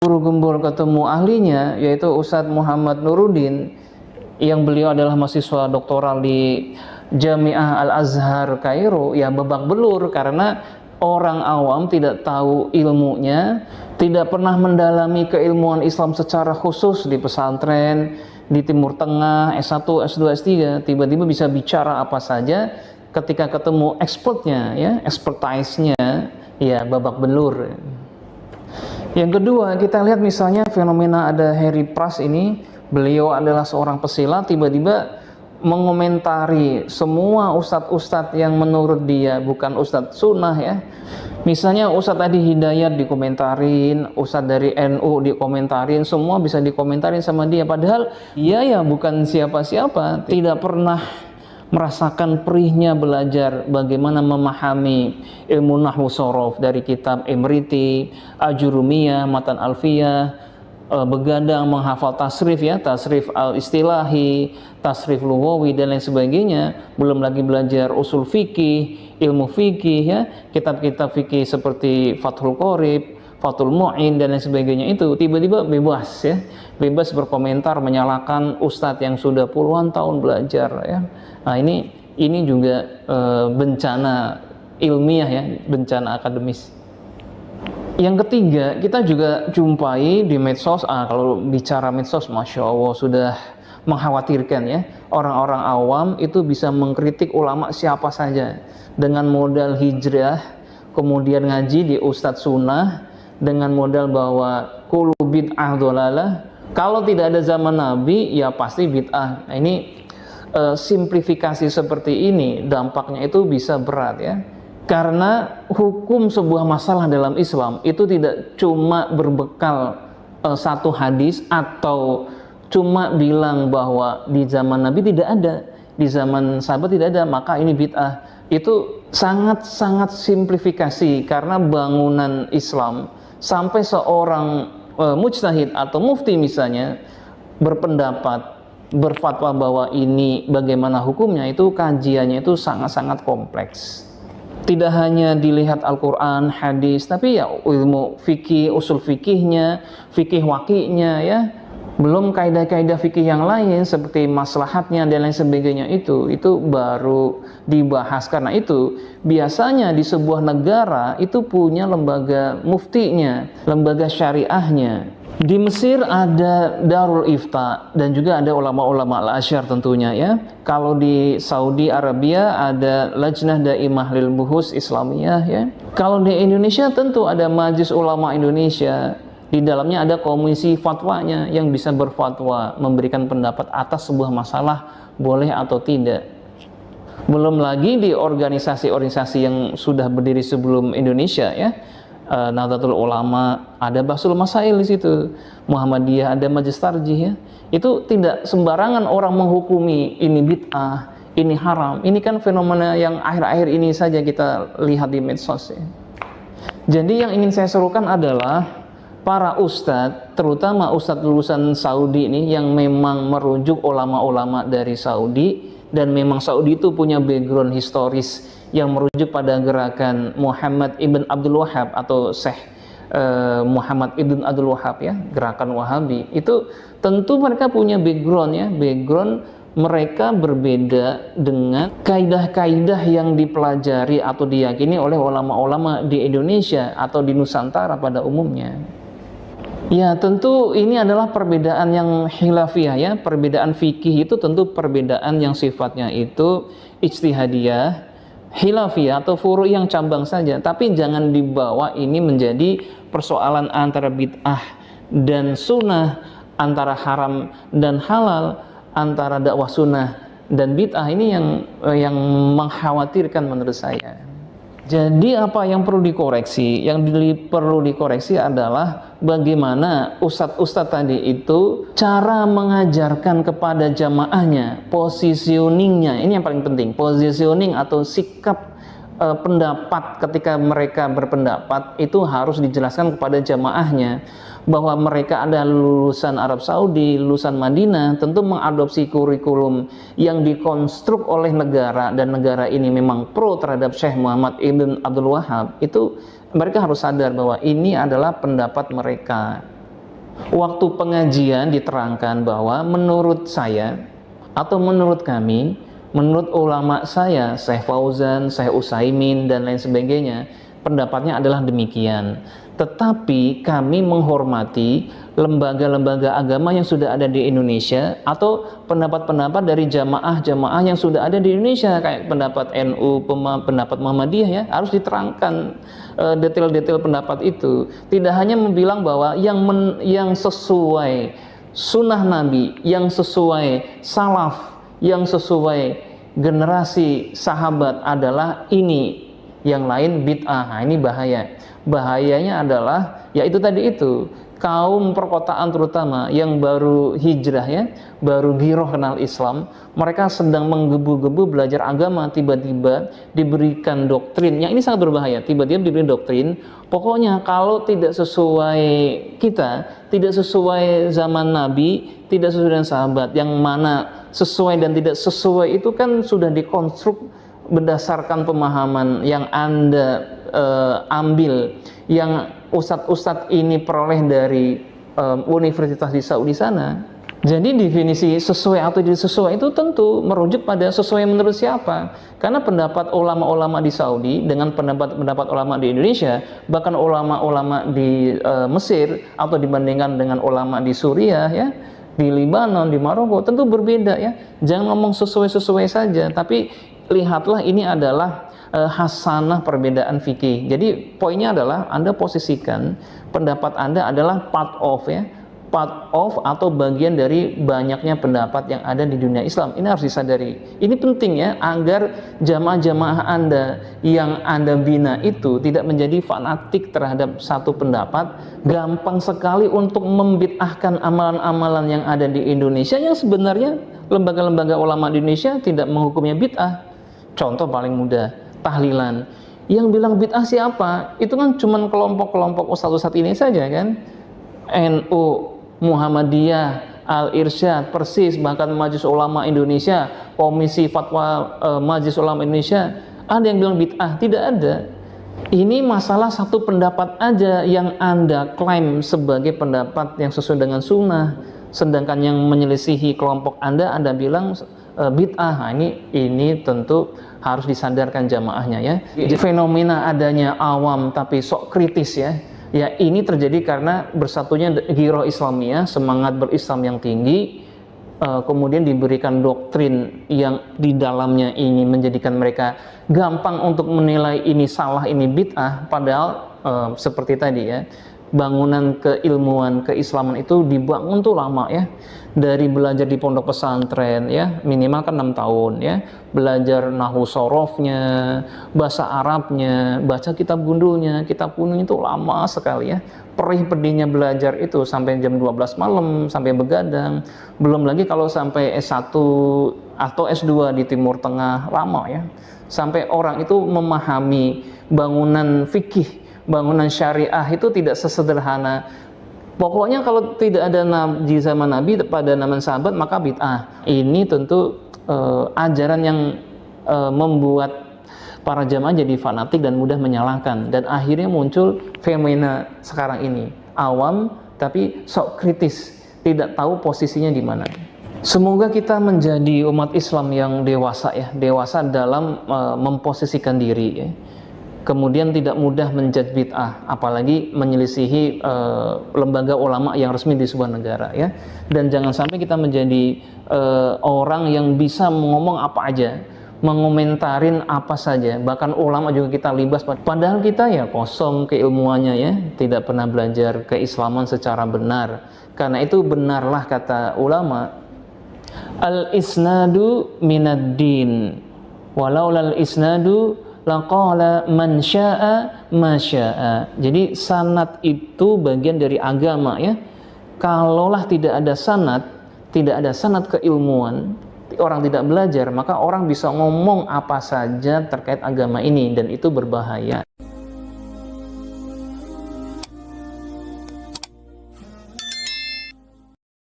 gembul ketemu ahlinya, yaitu Ustadz Muhammad Nuruddin, yang beliau adalah mahasiswa doktoral di Jamiah Al-Azhar Kairo, ya babak belur karena orang awam tidak tahu ilmunya, tidak pernah mendalami keilmuan Islam secara khusus di pesantren, di Timur Tengah, S1, S2, S3, tiba-tiba bisa bicara apa saja, ketika ketemu expertnya, ya, expertise-nya, ya babak belur. Yang kedua, kita lihat misalnya fenomena ada Harry Pras ini, beliau adalah seorang pesilat, tiba-tiba mengomentari semua ustadz-ustadz yang menurut dia bukan ustadz sunnah, ya. Misalnya Ustadz Adi Hidayat dikomentarin, Ustadz dari NU dikomentarin, semua bisa dikomentarin sama dia, padahal dia ya bukan siapa-siapa, tidak pernah merasakan perihnya belajar bagaimana memahami ilmu nahwu shorof dari kitab Imriti, Ajurumiyah, Matan Alfiyah, begadang menghafal tasrif, ya, tasrif al-istilahi, tasrif lugawi dan lain sebagainya, belum lagi belajar usul fikih, ilmu fikih, ya, kitab-kitab fikih seperti Fathul Qorib, Fathul Mu'in dan lain sebagainya, itu tiba-tiba bebas, ya, bebas berkomentar menyalahkan ustadz yang sudah puluhan tahun belajar, ya. Nah, ini juga bencana ilmiah, ya, bencana akademis. Yang ketiga, kita juga jumpai di medsos, kalau bicara medsos, Masya Allah, sudah mengkhawatirkan, ya. Orang-orang awam itu bisa mengkritik ulama siapa saja dengan modal hijrah, kemudian ngaji di Ustadz Sunnah, dengan modal bahwa kullu bid'ah dholalah, kalau tidak ada zaman Nabi ya pasti bid'ah. Nah, ini simplifikasi seperti ini dampaknya itu bisa berat, ya, karena hukum sebuah masalah dalam Islam itu tidak cuma berbekal satu hadis atau cuma bilang bahwa di zaman Nabi tidak ada, di zaman sahabat tidak ada, maka ini bid'ah. Itu sangat-sangat simplifikasi, karena bangunan Islam sampai seorang mujtahid atau mufti misalnya berpendapat, berfatwa bahwa ini bagaimana hukumnya, itu kajiannya itu sangat-sangat kompleks. Tidak hanya dilihat Al-Quran, hadis, tapi ya ilmu fikih, usul fikihnya, fikih waqi'nya, ya, belum kaidah-kaidah fikih yang lain seperti maslahatnya dan lain sebagainya, itu baru dibahas. Karena itu biasanya di sebuah negara itu punya lembaga muftinya, lembaga syariahnya. Di Mesir ada Darul Ifta dan juga ada ulama-ulama Al-Azhar tentunya, ya. Kalau di Saudi Arabia ada Lajnah Daimah lil Buhus Islamiyah, ya. Kalau di Indonesia tentu ada Majelis Ulama Indonesia. Di dalamnya ada komisi fatwanya yang bisa berfatwa, memberikan pendapat atas sebuah masalah boleh atau tidak. Belum lagi di organisasi-organisasi yang sudah berdiri sebelum Indonesia, ya. Nahdlatul Ulama, ada Bahsul Masail di situ, Muhammadiyah, ada Majelis Tarjih, ya. Itu tidak sembarangan orang menghukumi ini bid'ah, ini haram. Ini kan fenomena yang akhir-akhir ini saja kita lihat di medsos, ya. Jadi yang ingin saya serukan adalah para ustadz, terutama ustadz lulusan Saudi ini yang memang merujuk ulama-ulama dari Saudi, dan memang Saudi itu punya background historis yang merujuk pada gerakan Muhammad ibn Abdul Wahhab atau Syekh Muhammad ibn Abdul Wahhab, ya, gerakan Wahabi. Itu tentu mereka punya background, ya, background mereka berbeda dengan kaidah-kaidah yang dipelajari atau diyakini oleh ulama-ulama di Indonesia atau di Nusantara pada umumnya. Ya, tentu ini adalah perbedaan yang khilafiyah, ya. Perbedaan fikih itu tentu perbedaan yang sifatnya itu ijtihadiyah, khilafiyah atau furu' yang cabang saja. Tapi jangan dibawa ini menjadi persoalan antara bid'ah dan sunnah, antara haram dan halal, antara dakwah sunnah dan bid'ah. Ini yang mengkhawatirkan menurut saya. Jadi apa yang perlu dikoreksi? Yang perlu dikoreksi adalah bagaimana ustadz-ustadz tadi itu cara mengajarkan kepada jamaahnya, positioningnya. Ini yang paling penting, positioning atau sikap pendapat ketika mereka berpendapat itu harus dijelaskan kepada jamaahnya, bahwa mereka adalah lulusan Arab Saudi, lulusan Madinah, tentu mengadopsi kurikulum yang dikonstruk oleh negara, dan negara ini memang pro terhadap Syekh Muhammad ibn Abdul Wahhab. Itu mereka harus sadar bahwa ini adalah pendapat mereka. Waktu pengajian diterangkan bahwa menurut saya atau menurut kami, menurut ulama saya, Syekh Fauzan, Syekh Utsaimin dan lain sebagainya, pendapatnya adalah demikian. Tetapi kami menghormati lembaga-lembaga agama yang sudah ada di Indonesia atau pendapat-pendapat dari jamaah-jamaah yang sudah ada di Indonesia, kayak pendapat NU, pendapat Muhammadiyah, ya harus diterangkan detail-detail pendapat itu. Tidak hanya membilang bahwa yang sesuai sunnah Nabi, yang sesuai salaf, yang sesuai generasi sahabat adalah ini, yang lain bid'ah. Nah, ini bahaya. Bahayanya adalah yaitu tadi itu, kaum perkotaan terutama yang baru hijrah, ya, baru giroh kenal Islam, mereka sedang menggebu-gebu belajar agama, tiba-tiba diberikan doktrin yang ini sangat berbahaya. Tiba-tiba diberi doktrin, pokoknya kalau tidak sesuai kita, tidak sesuai zaman Nabi, tidak sesuai dengan sahabat, yang mana sesuai dan tidak sesuai itu kan sudah dikonstruk berdasarkan pemahaman yang Anda ambil, yang ustadz-ustadz ini peroleh dari universitas di Saudi sana. Jadi definisi sesuai atau tidak sesuai itu tentu merujuk pada sesuai menurut siapa. Karena pendapat ulama-ulama di Saudi dengan pendapat ulama di Indonesia, bahkan ulama-ulama di Mesir atau dibandingkan dengan ulama di Suriah, ya, di Libanon, di Maroko, tentu berbeda, ya. Jangan ngomong sesuai-sesuai saja, tapi lihatlah ini adalah hasanah perbedaan fikih. Jadi poinnya adalah Anda posisikan pendapat Anda adalah part of, ya, part of atau bagian dari banyaknya pendapat yang ada di dunia Islam. Ini harus disadari. Ini penting, ya, agar jamaah-jamaah Anda yang Anda bina itu tidak menjadi fanatik terhadap satu pendapat, gampang sekali untuk membid'ahkan amalan-amalan yang ada di Indonesia yang sebenarnya lembaga-lembaga ulama di Indonesia tidak menghukumnya bid'ah. Contoh paling mudah, tahlilan. Yang bilang bid'ah siapa? Itu kan cuma kelompok-kelompok ustadz-ustadz ini saja, kan? NU, Muhammadiyah, Al-Irsyad, Persis, bahkan Majelis Ulama Indonesia, Komisi Fatwa Majelis Ulama Indonesia. Ada yang bilang bid'ah? Tidak ada. Ini masalah satu pendapat aja yang Anda klaim sebagai pendapat yang sesuai dengan sunnah, sedangkan yang menyelisihi kelompok Anda bilang bid'ah. Nah, ini tentu harus disadarkan jamaahnya, ya. Fenomena adanya awam tapi sok kritis, ya. Ya, ini terjadi karena bersatunya giroh Islamiyah, semangat berislam yang tinggi, kemudian diberikan doktrin yang di dalamnya ini menjadikan mereka gampang untuk menilai ini salah, ini bid'ah, padahal seperti tadi, ya, bangunan keilmuan keislaman itu dibangun tuh lama, ya, dari belajar di pondok pesantren, ya, minimal kan 6 tahun, ya, belajar nahwu sorofnya, bahasa Arabnya, baca kitab gundulnya, kitab kuning itu lama sekali, ya. Perih pedihnya belajar itu sampai jam 12 malam, sampai begadang. Belum lagi kalau sampai S1 atau S2 di Timur Tengah, lama, ya, sampai orang itu memahami bangunan fikih, bangunan syariah itu tidak sesederhana. Pokoknya kalau tidak ada di zaman Nabi pada zaman sahabat maka bid'ah. Ini tentu ajaran yang membuat para jamaah jadi fanatik dan mudah menyalahkan, dan akhirnya muncul fenomena sekarang ini, awam tapi sok kritis, tidak tahu posisinya di mana. Semoga kita menjadi umat Islam yang dewasa, ya, dewasa dalam memposisikan diri, ya. Kemudian tidak mudah menjudge bid'ah, apalagi menyelisihi lembaga ulama yang resmi di sebuah negara, ya. Dan jangan sampai kita menjadi orang yang bisa ngomong apa aja, mengomentarin apa saja, bahkan ulama juga kita libas, padahal kita, ya, kosong keilmuannya, ya, tidak pernah belajar keislaman secara benar. Karena itu benarlah kata ulama, al-isnadu minad din, walau lal isnadu laqala man syaa ma syaa. Jadi sanad itu bagian dari agama, ya. Kalaulah tidak ada sanad keilmuan, orang tidak belajar, maka orang bisa ngomong apa saja terkait agama ini, dan itu berbahaya.